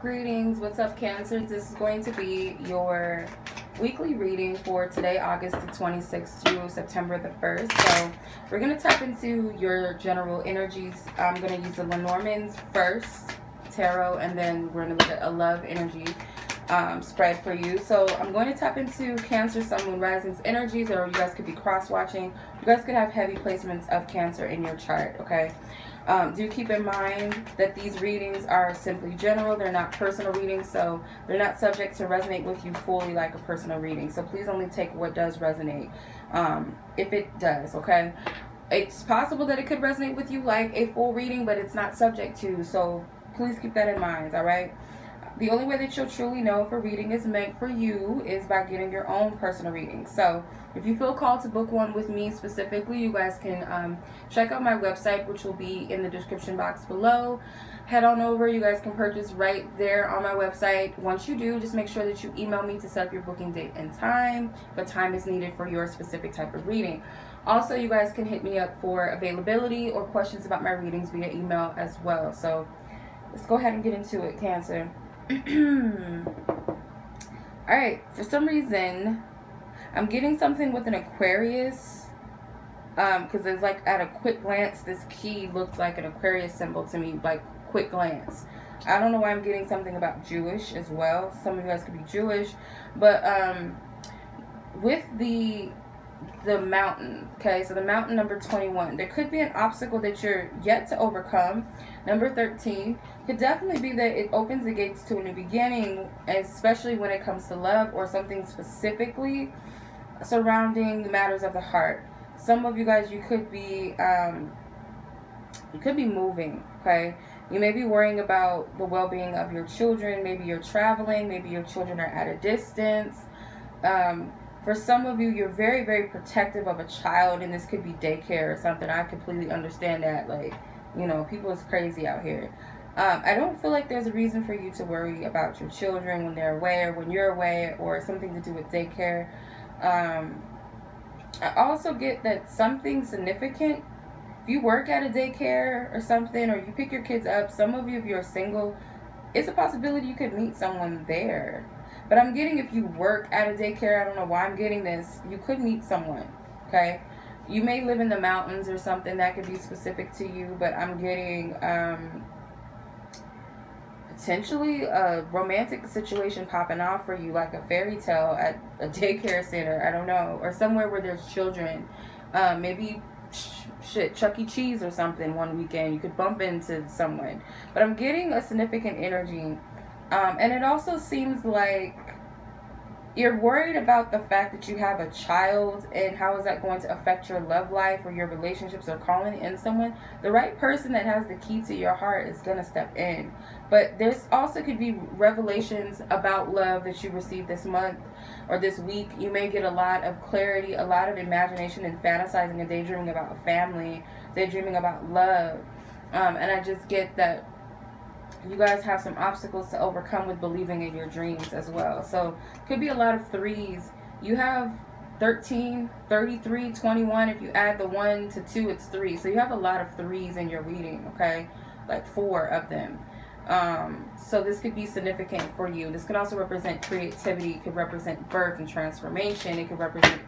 Greetings, what's up, Cancers? This is going to be your weekly reading for today, August the 26th through September the 1st. So we're going to tap into your general energies. I'm going to use the Lenormand's first tarot, and then we're going to look at a love energy spread for you. So I'm going to tap into Cancer, Sun, Moon, Rising's energies, or you guys could be cross-watching. You guys could have heavy placements of Cancer in your chart, okay? Do keep in mind that these readings are simply general. They're not personal readings, so they're not subject to resonate with you fully like a personal reading. So please only take what does resonate, if it does, okay? It's possible that it could resonate with you like a full reading, but it's not subject to, so please keep that in mind, all right? The only way that you'll truly know if a reading is meant for you is by getting your own personal reading. So if you feel called to book one with me specifically, you guys can check out my website, which will be in the description box below. Head on over. You guys can purchase right there on my website. Once you do, just make sure that you email me to set up your booking date and time. The time is needed for your specific type of reading. Also, you guys can hit me up for availability or questions about my readings via email as well. So let's go ahead and get into it, Cancer. Alright, for some reason I'm getting something with an Aquarius, because it's like at a quick glance this key looks like an Aquarius symbol to me, like quick glance. I don't know why I'm getting something about Jewish as well. Some of you guys could be Jewish, but with the mountain, okay, so the mountain number 21, there could be an obstacle that you're yet to overcome. Number 13 could definitely be that it opens the gates to a new beginning, especially when it comes to love or something specifically surrounding the matters of the heart. Some of you guys, you could be moving, okay? You may be worrying about the well-being of your children. Maybe you're traveling, maybe your children are at a distance. For some of you, you're very, very protective of a child, and this could be daycare or something. I completely understand that. Like, you know, people is crazy out here. I don't feel like there's a reason for you to worry about your children when they're away or when you're away, or something to do with daycare. I also get that something significant, if you work at a daycare or something, or you pick your kids up, some of you, if you're single, it's a possibility you could meet someone there. But I'm getting, if you work at a daycare, I don't know why I'm getting this, you could meet someone, okay? You may live in the mountains or something, that could be specific to you, but I'm getting potentially a romantic situation popping off for you, like a fairy tale at a daycare center, I don't know, or somewhere where there's children. Maybe Chuck E. Cheese or something one weekend, you could bump into someone. But I'm getting a significant energy. And it also seems like you're worried about the fact that you have a child and how is that going to affect your love life or your relationships or calling in someone. The right person that has the key to your heart is going to step in. But there's also could be revelations about love that you received this month or this week. You may get a lot of clarity, a lot of imagination and fantasizing and daydreaming about a family, daydreaming about love. And I just get that you guys have some obstacles to overcome with believing in your dreams as well. So could be a lot of threes. You have 13, 33, 21. If you add the 1 to 2, it's 3. So you have a lot of threes in your reading, okay? Like 4 of them. So this could be significant for you. This could also represent creativity. It could represent birth and transformation. It could represent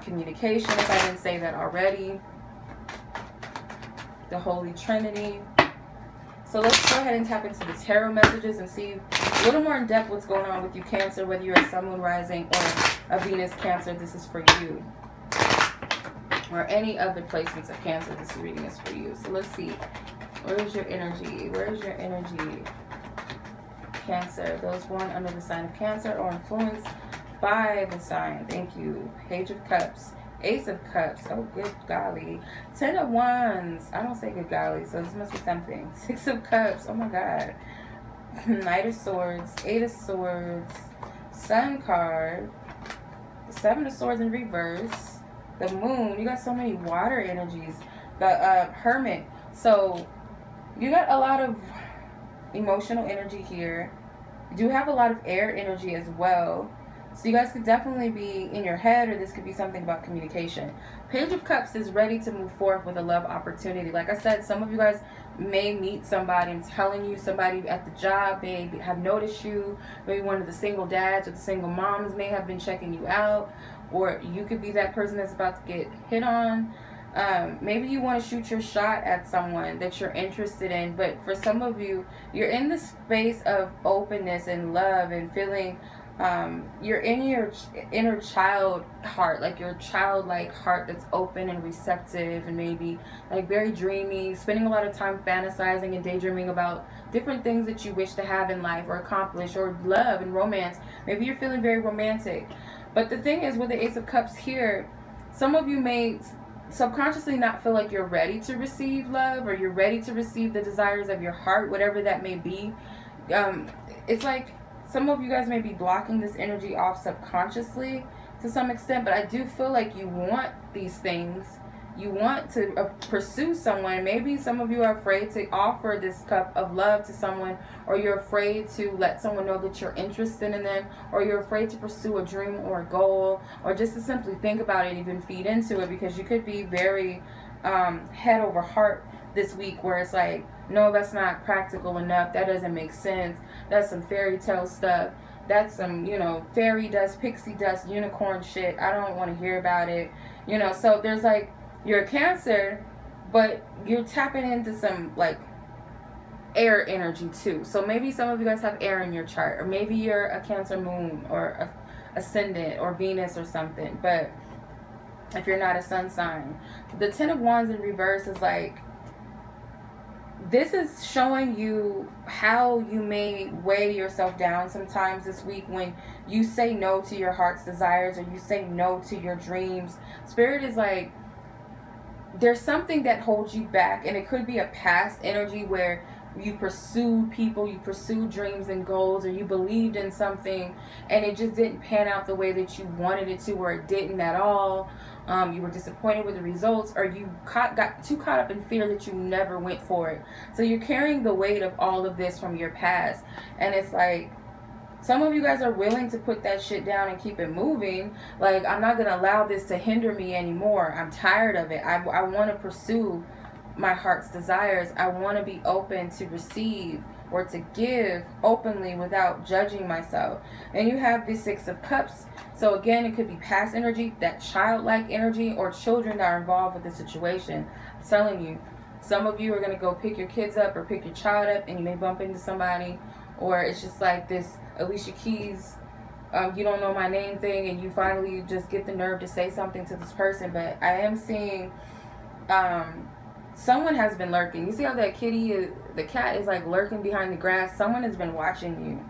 communication, if I didn't say that already. The Holy Trinity. So let's go ahead and tap into the tarot messages and see a little more in depth what's going on with you, Cancer, whether you're a Sun, Moon, Rising, or a Venus, Cancer, this is for you. Or any other placements of Cancer, this reading is for you. So let's see. Where is your energy? Where is your energy? Cancer. Those born under the sign of Cancer or influenced by the sign. Thank you. Page of Cups. Ace of Cups. Oh, good golly. 10 of Wands. I don't say good golly, so this must be something. 6 of Cups. Oh my God. Knight of Swords. 8 of Swords. Sun card. 7 of Swords in reverse. The Moon. You got so many water energies. The Hermit. So you got a lot of emotional energy here. You do have a lot of air energy as well. So you guys could definitely be in your head, or this could be something about communication. Page of Cups is ready to move forward with a love opportunity. Like I said, some of you guys may meet somebody. I'm telling you, somebody at the job may have noticed you. Maybe one of the single dads or the single moms may have been checking you out. Or you could be that person that's about to get hit on. Maybe you want to shoot your shot at someone that you're interested in. But for some of you, you're in the space of openness and love and feeling... you're in your inner child heart, like your childlike heart that's open and receptive and maybe like very dreamy, spending a lot of time fantasizing and daydreaming about different things that you wish to have in life or accomplish, or love and romance. Maybe you're feeling very romantic. But the thing is, with the Ace of Cups here, some of you may subconsciously not feel like you're ready to receive love, or you're ready to receive the desires of your heart, whatever that may be. It's like some of you guys may be blocking this energy off subconsciously to some extent, but I do feel like you want these things. You want to pursue someone. Maybe some of you are afraid to offer this cup of love to someone, or you're afraid to let someone know that you're interested in them, or you're afraid to pursue a dream or a goal, or just to simply think about it and even feed into it, because you could be very head over heart this week, where it's like, no, that's not practical enough. That doesn't make sense. That's some fairy tale stuff. That's some, fairy dust, pixie dust, unicorn shit. I don't want to hear about it. So there's like, you're a Cancer, but you're tapping into some like air energy too. So maybe some of you guys have air in your chart, or maybe you're a Cancer moon or a ascendant or Venus or something. But if you're not a sun sign, the Ten of Wands in reverse is like, this is showing you how you may weigh yourself down sometimes this week when you say no to your heart's desires, or you say no to your dreams. Spirit is like, there's something that holds you back, and it could be a past energy where you pursued people, you pursued dreams and goals, or you believed in something and it just didn't pan out the way that you wanted it to, or it didn't at all. You were disappointed with the results, or you got too caught up in fear that you never went for it. So you're carrying the weight of all of this from your past, and it's like, some of you guys are willing to put that shit down and keep it moving. Like, I'm not going to allow this to hinder me anymore. I'm tired of it. I want to pursue my heart's desires. I want to be open to receive or to give openly without judging myself. And you have the Six of Cups. So again, it could be past energy, that childlike energy, or children that are involved with the situation. I'm telling you, some of you are going to go pick your kids up or pick your child up, and you may bump into somebody, or it's just like this Alicia Keys, you don't know my name thing, and you finally just get the nerve to say something to this person. But I am seeing someone has been lurking. You see how that the cat is like lurking behind the grass? Someone has been watching you.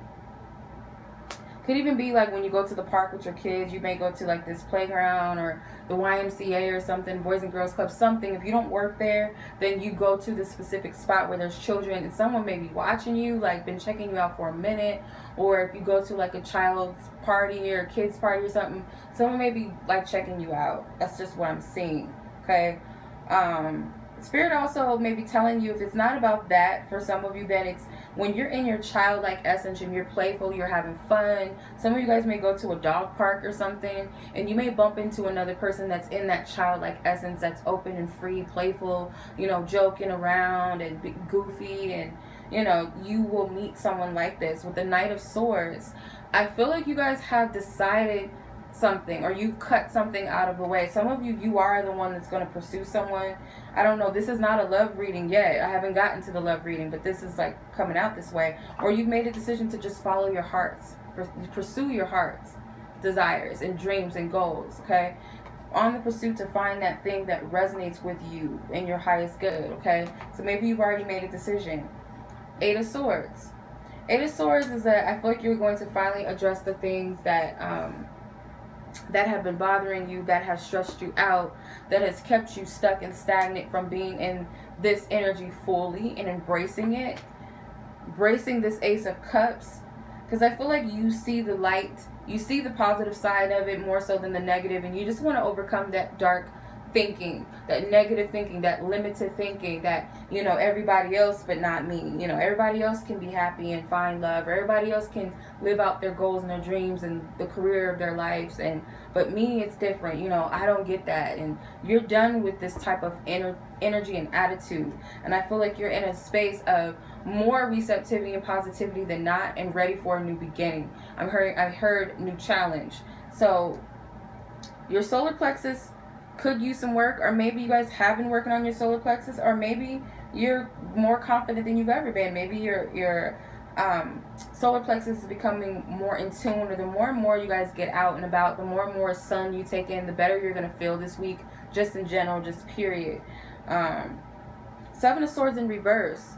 Could even be like when you go to the park with your kids, you may go to like this playground or the YMCA or something, Boys and Girls Club, something. If you don't work there, then you go to the specific spot where there's children, and someone may be watching you, like been checking you out for a minute. Or if you go to like a child's party or kids party or something, someone may be like checking you out. That's just what I'm seeing. Okay. Spirit also may be telling you, if it's not about that for some of you, then it's when you're in your childlike essence and you're playful, you're having fun. Some of you guys may go to a dog park or something, and you may bump into another person that's in that childlike essence, that's open and free, playful, joking around and goofy, and you will meet someone like this. With the Knight of Swords, I feel like you guys have decided something, or you've cut something out of the way. Some of you are the one that's going to pursue someone. I don't know, this is not a love reading yet. I haven't gotten to the love reading, but this is like coming out this way. Or you've made a decision to just follow your hearts, pursue your heart's desires and dreams and goals. Okay, on the pursuit to find that thing that resonates with you and your highest good. Okay, so maybe you've already made a decision. Eight of Swords. Eight of Swords is that I feel like you're going to finally address the things that that have been bothering you, that have stressed you out, that has kept you stuck and stagnant from being in this energy fully and embracing it. Embracing this Ace of Cups, because I feel like you see the light, you see the positive side of it more so than the negative, and you just want to overcome that dark thinking, that negative thinking, that limited thinking, that, you know, everybody else but not me. You know, everybody else can be happy and find love, or everybody else can live out their goals and their dreams and the career of their lives, and but me, it's different. You know, I don't get that. And you're done with this type of energy and attitude, and I feel like you're in a space of more receptivity and positivity than not, and ready for a new beginning. I heard new challenge. So your solar plexus could use some work, or maybe you guys have been working on your solar plexus, or maybe you're more confident than you've ever been. Maybe your solar plexus is becoming more in tune, or the more and more you guys get out and about, the more and more sun you take in, the better you're going to feel this week, just in general, just period. Seven of Swords in reverse.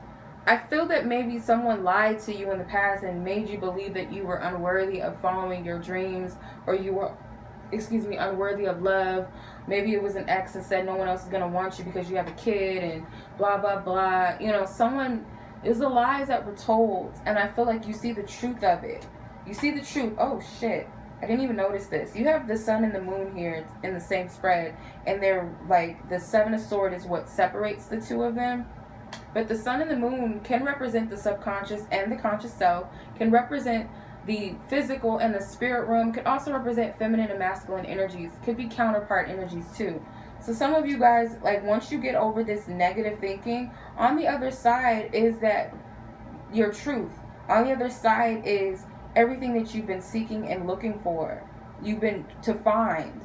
I feel that maybe someone lied to you in the past and made you believe that you were unworthy of following your dreams, or you were, unworthy of love. Maybe it was an ex that said no one else is going to want you because you have a kid and blah, blah, blah. You know, someone, is the lies that were told, and I feel like you see the truth of it. You see the truth. Oh, shit. I didn't even notice this. You have the sun and the moon here in the same spread, and they're like, the Seven of Swords is what separates the two of them. But the sun and the moon can represent the subconscious and the conscious self, can represent the physical and the spirit realm, could also represent feminine and masculine energies, could be counterpart energies too. So some of you guys, like, once you get over this negative thinking, on the other side is that your truth. On the other side is everything that you've been seeking and looking for, you've been to find.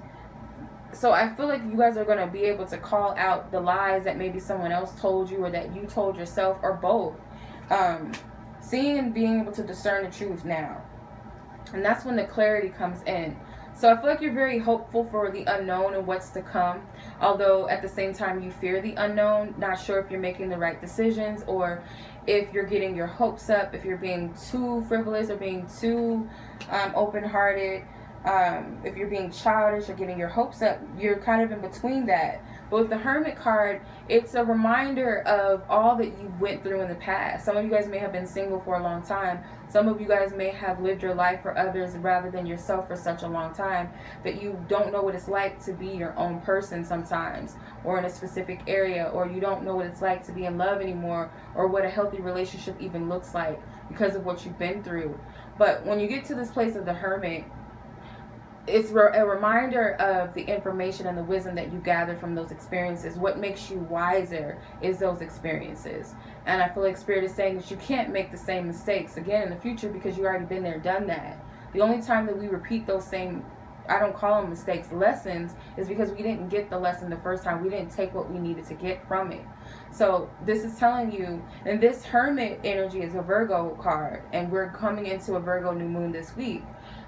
So I feel like you guys are going to be able to call out the lies that maybe someone else told you, or that you told yourself, or both. Seeing and being able to discern the truth now. And that's when the clarity comes in. So I feel like you're very hopeful for the unknown and what's to come. Although at the same time you fear the unknown. Not sure if you're making the right decisions, or if you're getting your hopes up, if you're being too frivolous or being too open-hearted. If you're being childish or getting your hopes up, you're kind of in between that. But with the Hermit card, it's a reminder of all that you went through in the past. Some of you guys may have been single for a long time. Some of you guys may have lived your life for others rather than yourself for such a long time that you don't know what it's like to be your own person sometimes, or in a specific area, or you don't know what it's like to be in love anymore, or what a healthy relationship even looks like because of what you've been through. But when you get to this place of the Hermit, it's a reminder of the information and the wisdom that you gather from those experiences. What makes you wiser is those experiences. And I feel like Spirit is saying that you can't make the same mistakes again in the future, because you've already been there, done that. The only time that we repeat those same, I don't call them mistakes, lessons, is because we didn't get the lesson the first time. We didn't take what we needed to get from it. So this is telling you, and this Hermit energy is a Virgo card, and we're coming into a Virgo new moon this week.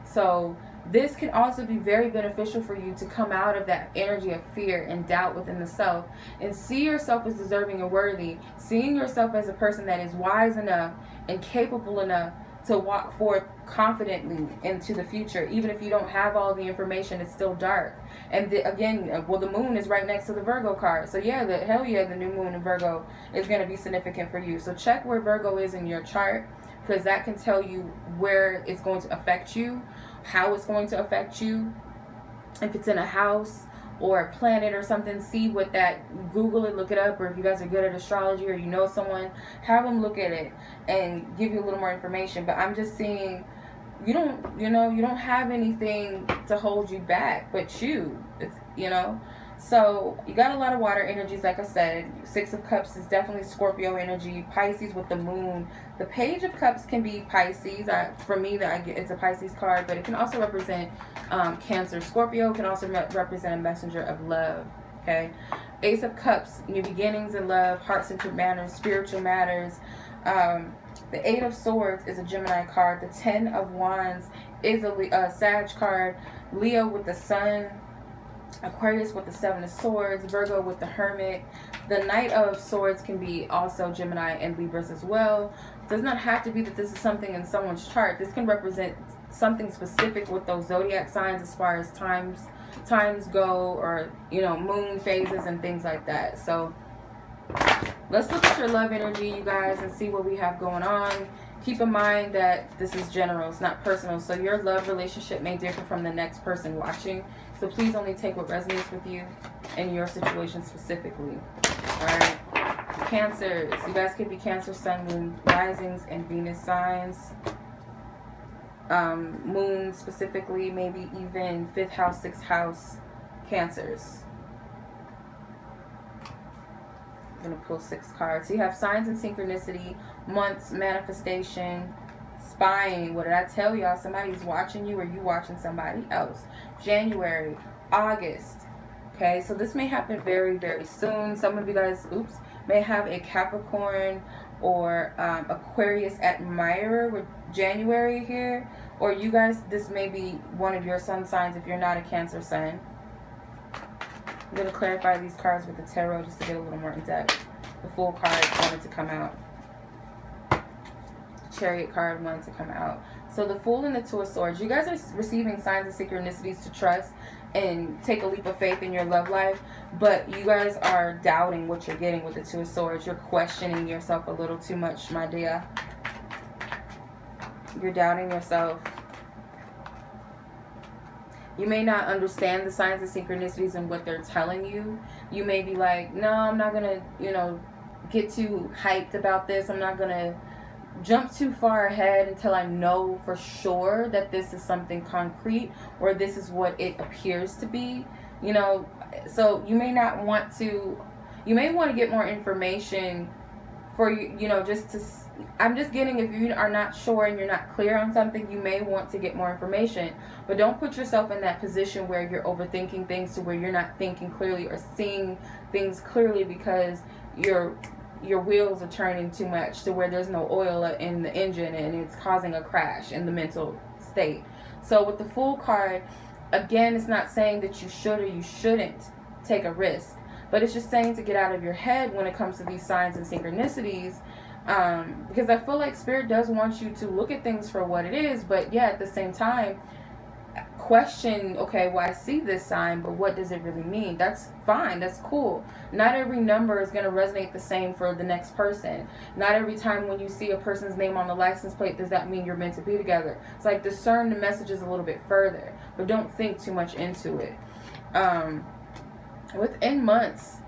So this can also be very beneficial for you to come out of that energy of fear and doubt within the self, and see yourself as deserving and worthy, seeing yourself as a person that is wise enough and capable enough to walk forth confidently into the future. Even if you don't have all the information, it's still dark. And again, well, the moon is right next to the Virgo card. So yeah, the new moon in Virgo is going to be significant for you. So check where Virgo is in your chart, because that can tell you where it's going to affect you, how it's going to affect you. If it's in a house or a planet or something, see what that, Google it, look it up. Or if you guys are good at astrology, or you know someone, have them look at it and give you a little more information. But I'm just seeing, you don't have anything to hold you back but you. It's, so you got a lot of water energies, like I said. Six of Cups is definitely Scorpio energy. Pisces with the moon. The Page of Cups can be Pisces. For me, it's a Pisces card, but it can also represent Cancer. Scorpio can also represent a messenger of love. Okay. Ace of Cups, new beginnings in love, heart-centered matters, spiritual matters. The Eight of Swords is a Gemini card. The Ten of Wands is a Sag card. Leo with the Sun. Aquarius with the Seven of Swords, Virgo with the Hermit. The Knight of Swords can be also Gemini and Libras as well. It does not have to be that this is something in someone's chart. This can represent something specific with those zodiac signs as far as times go, or moon phases and things like that. So Let's look at your love energy, you guys, and see what we have going on. Keep in mind that this is general, it's not personal. So your love relationship may differ from the next person watching. So please only take what resonates with you and your situation specifically. Alright. Cancers. You guys could be Cancer, Sun, Moon, Risings, and Venus signs. Moon specifically, maybe even 5th house, 6th house Cancers. I'm going to pull 6 cards. So you have signs and synchronicity, months, manifestation, spying. What did I tell y'all? Somebody's watching you or you watching somebody else. January, August. Okay, so this may happen very, very soon. Some of you guys, may have a Capricorn or Aquarius admirer with January here. Or you guys, this may be one of your sun signs if you're not a Cancer sun. I'm going to clarify these cards with the tarot just to get a little more in depth. The Fool card wanted to come out. The Chariot card wanted to come out. So the Fool and the Two of Swords. You guys are receiving signs and synchronicities to trust and take a leap of faith in your love life. But you guys are doubting what you're getting with the Two of Swords. You're questioning yourself a little too much, my dear. You're doubting yourself. You may not understand the signs and synchronicities and what they're telling you. You may be like, no, I'm not going to, get too hyped about this. I'm not going to jump too far ahead until I know for sure that this is something concrete or this is what it appears to be. So you may not want to, you may want to get more information for just to, I'm just getting, if you are not sure and you're not clear on something, you may want to get more information. But don't put yourself in that position where you're overthinking things to where you're not thinking clearly or seeing things clearly because your wheels are turning too much to where there's no oil in the engine and it's causing a crash in the mental state. So with the Fool card, again, it's not saying that you should or you shouldn't take a risk. But it's just saying to get out of your head when it comes to these signs and synchronicities. Because I feel like Spirit does want you to look at things for what it is. But yeah, at the same time, question, okay, well, I see this sign, but what does it really mean? That's fine. That's cool. Not every number is going to resonate the same for the next person. Not every time when you see a person's name on the license plate, does that mean you're meant to be together? It's like discern the messages a little bit further. But don't think too much into it. Within months,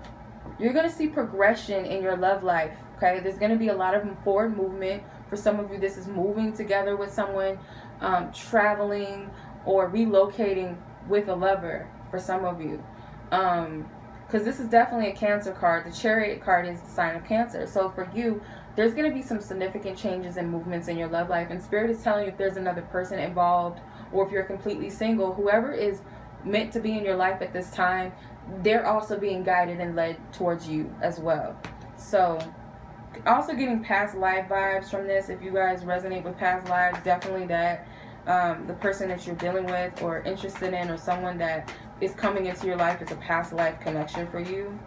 you're going to see progression in your love life, okay? There's going to be a lot of forward movement. For some of you, this is moving together with someone, traveling, or relocating with a lover for some of you. Because this is definitely a Cancer card. The Chariot card is the sign of Cancer. So for you, there's going to be some significant changes and movements in your love life. And Spirit is telling you if there's another person involved or if you're completely single, whoever is meant to be in your life at this time, they're also being guided and led towards you as well. So also getting past life vibes from this. If you guys resonate with past lives, definitely that the person that you're dealing with or interested in or someone that is coming into your life is a past life connection for you.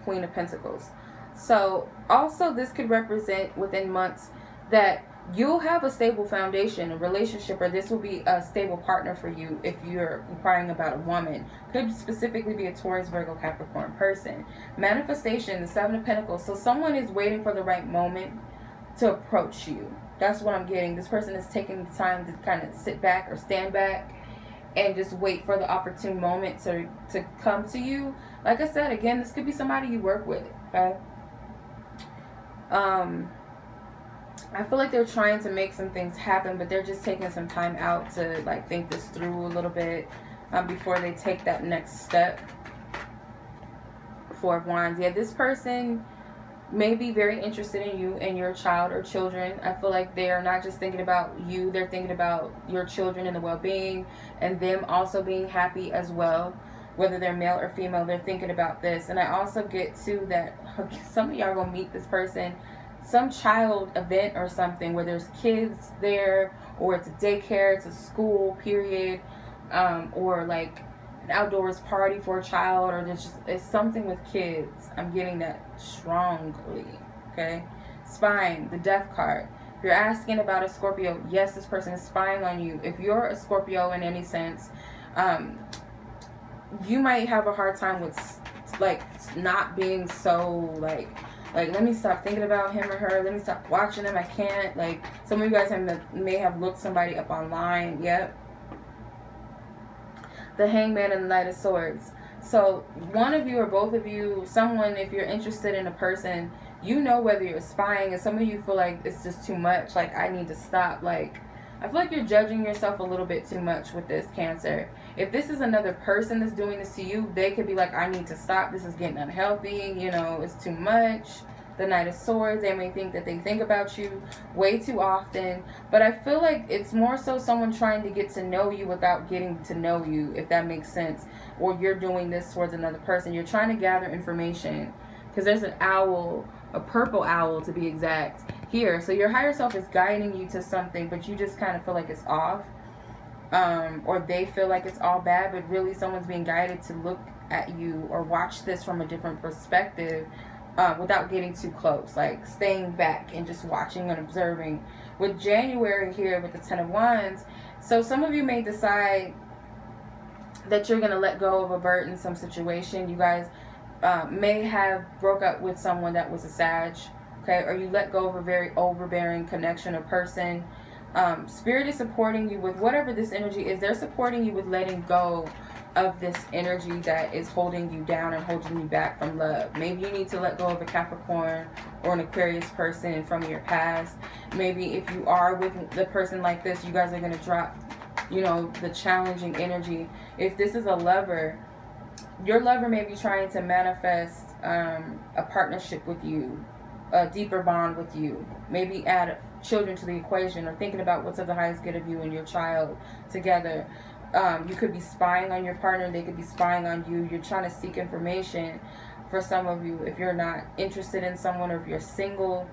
Queen of Pentacles. So also this could represent within months that you'll have a stable foundation, a relationship, or this will be a stable partner for you if you're inquiring about a woman. Could specifically be a Taurus, Virgo, Capricorn person. Manifestation, the Seven of Pentacles. So someone is waiting for the right moment to approach you. That's what I'm getting. This person is taking the time to kind of sit back or stand back and just wait for the opportune moment to come to you. Like I said, again, this could be somebody you work with, okay? I feel like they're trying to make some things happen, but they're just taking some time out to like think this through a little bit before they take that next step. Four of Wands. Yeah, this person may be very interested in you and your child or children. I feel like they are not just thinking about you, they're thinking about your children and the well-being and them also being happy as well. Whether they're male or female, they're thinking about this. And I also get to that some of y'all are going to meet this person, some child event or something where there's kids there, or it's a daycare, it's a school period, or like an outdoors party for a child, or there's just, it's something with kids. I'm getting that strongly, okay? Spying, the Death card. If you're asking about a Scorpio, yes, this person is spying on you. If you're a Scorpio in any sense, you might have a hard time with like not being so like let me stop thinking about him or her, let me stop watching them, I can't. Like some of you guys may have looked somebody up online. Yep. The Hangman and the Knight of Swords. So one of you or both of you, someone, if you're interested in a person, you know whether you're spying, and some of you feel like it's just too much, like I need to stop. Like I feel like you're judging yourself a little bit too much with this, Cancer. If this is another person that's doing this to you, they could be like, I need to stop, this is getting unhealthy, you know, it's too much. The Knight of Swords, they may think that they think about you way too often, but I feel like it's more so someone trying to get to know you without getting to know you, if that makes sense. Or you're doing this towards another person. You're trying to gather information, because there's an owl, a purple owl to be exact, here. So your higher self is guiding you to something, but you just kind of feel like it's off, or they feel like it's all bad, but really someone's being guided to look at you or watch this from a different perspective, without getting too close, like staying back and just watching and observing. With January here with the Ten of Wands, so some of you may decide that you're going to let go of a burden, some situation. You guys may have broke up with someone that was a Sag, okay, or you let go of a very overbearing connection or person. Spirit is supporting you with whatever this energy is. They're supporting you with letting go of this energy that is holding you down and holding you back from love. Maybe you need to let go of a Capricorn or an Aquarius person from your past. Maybe if you are with the person like this, you guys are going to drop, you know, the challenging energy. If this is a lover, your lover may be trying to manifest a partnership with you, a deeper bond with you. Maybe add children to the equation, or thinking about what's of the highest good of you and your child together. You could be spying on your partner, they could be spying on you. You're trying to seek information. For some of you, if you're not interested in someone, or if you're single,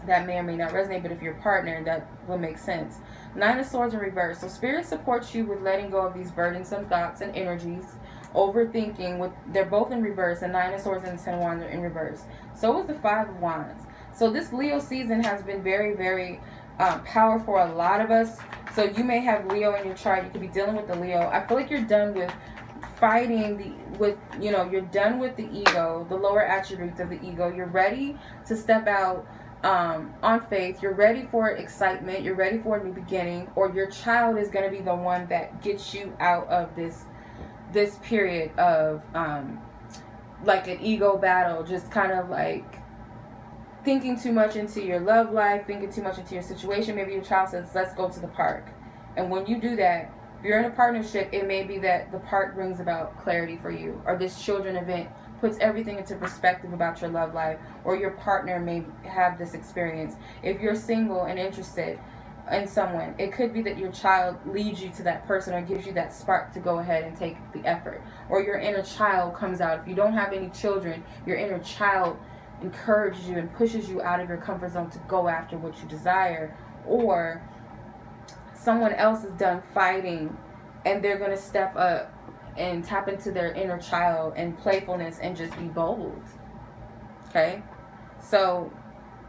that may or may not resonate, but if you're a partner, that will make sense. Nine of Swords in reverse. So Spirit supports you with letting go of these burdensome thoughts and energies. Overthinking, they're both in reverse. The Nine of Swords and the Ten of Wands are in reverse. So is the Five of Wands. So this Leo season has been very, very powerful for a lot of us. So you may have Leo in your chart. You could be dealing with the Leo. I feel like you're done with fighting you're done with the ego, the lower attributes of the ego. You're ready to step out on faith. You're ready for excitement. You're ready for a new beginning. Or your child is going to be the one that gets you out of this period of like an ego battle, just kind of like thinking too much into your love life, thinking too much into your situation. Maybe your child says, let's go to the park. And when you do that, if you're in a partnership, it may be that the park brings about clarity for you, or this children event puts everything into perspective about your love life, or your partner may have this experience. If you're single and interested in someone, it could be that your child leads you to that person, or gives you that spark to go ahead and take the effort, or your inner child comes out. If you don't have any children, your inner child encourages you and pushes you out of your comfort zone to go after what you desire. Or someone else is done fighting and they're going to step up and tap into their inner child and playfulness and just be bold. Okay, so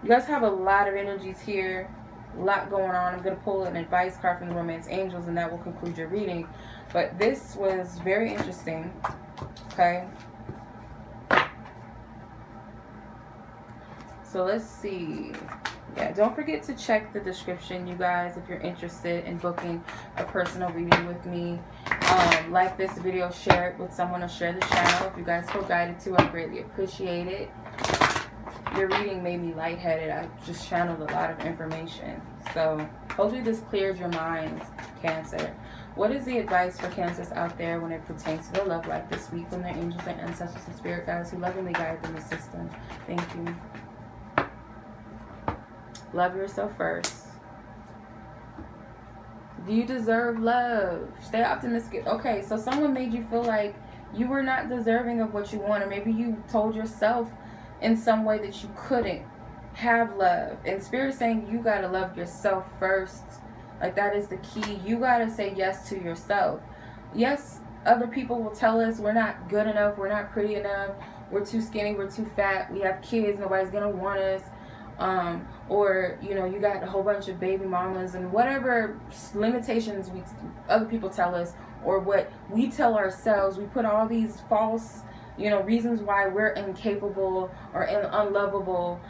you guys have a lot of energies here, a lot going on. I'm going to pull an advice card from the Romance Angels, and that will conclude your reading. But this was very interesting. Okay, so let's see. Yeah, don't forget to check the description, you guys, if you're interested in booking a personal reading with me. Like this video, share it with someone, or share the channel. If you guys feel guided to, I greatly appreciate it. Your reading made me lightheaded. I just channeled a lot of information. So hopefully this clears your mind, Cancer. What is the advice for Cancers out there when it pertains to their love life this week from their angels and ancestors and spirit guides who lovingly guide them, assist them? Thank you. Love yourself first. Do you deserve love? Stay optimistic. Okay, so someone made you feel like you were not deserving of what you want, or maybe you told yourself in some way that you couldn't have love. And Spirit is saying you gotta love yourself first. Like, that is the key. You gotta say yes to yourself. Yes, other people will tell us we're not good enough, we're not pretty enough, we're too skinny, we're too fat, we have kids, nobody's gonna want us. Or you got a whole bunch of baby mamas, and whatever limitations other people tell us, or what we tell ourselves. We put all these false you know, reasons why we're incapable or unlovable,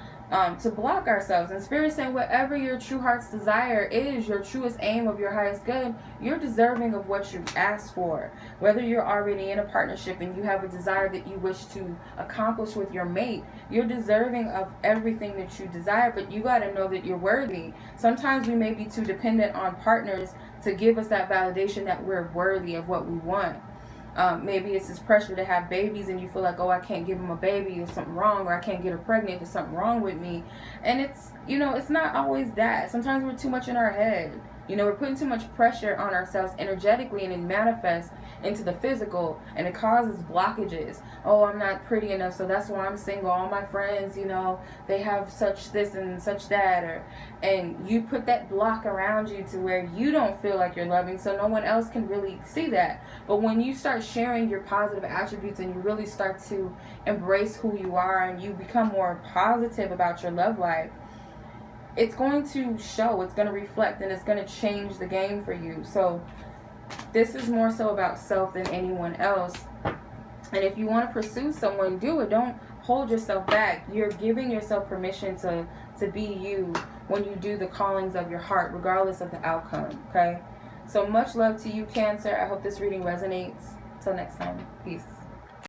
to block ourselves. And Spirit saying, whatever your true heart's desire is, your truest aim of your highest good, you're deserving of what you ask for. Whether you're already in a partnership and you have a desire that you wish to accomplish with your mate, you're deserving of everything that you desire, but you got to know that you're worthy. Sometimes we may be too dependent on partners to give us that validation that we're worthy of what we want. Maybe it's this pressure to have babies and you feel like, oh, I can't give him a baby, there's something wrong, or I can't get her pregnant, there's something wrong with me. And it's, you know, it's not always that. Sometimes we're too much in our head. You know, we're putting too much pressure on ourselves energetically, and it manifests into the physical, and it causes blockages. Oh, I'm not pretty enough, so that's why I'm single. All my friends, you know, they have such this and such that, and you put that block around you to where you don't feel like you're loving, so no one else can really see that. But when you start sharing your positive attributes and you really start to embrace who you are and you become more positive about your love life, it's going to show, it's going to reflect, and it's going to change the game for you. So this is more so about self than anyone else. And if you want to pursue someone, do it. Don't hold yourself back. You're giving yourself permission to be you when you do the callings of your heart, regardless of the outcome. Okay? So much love to you, Cancer. I hope this reading resonates. Till next time. Peace.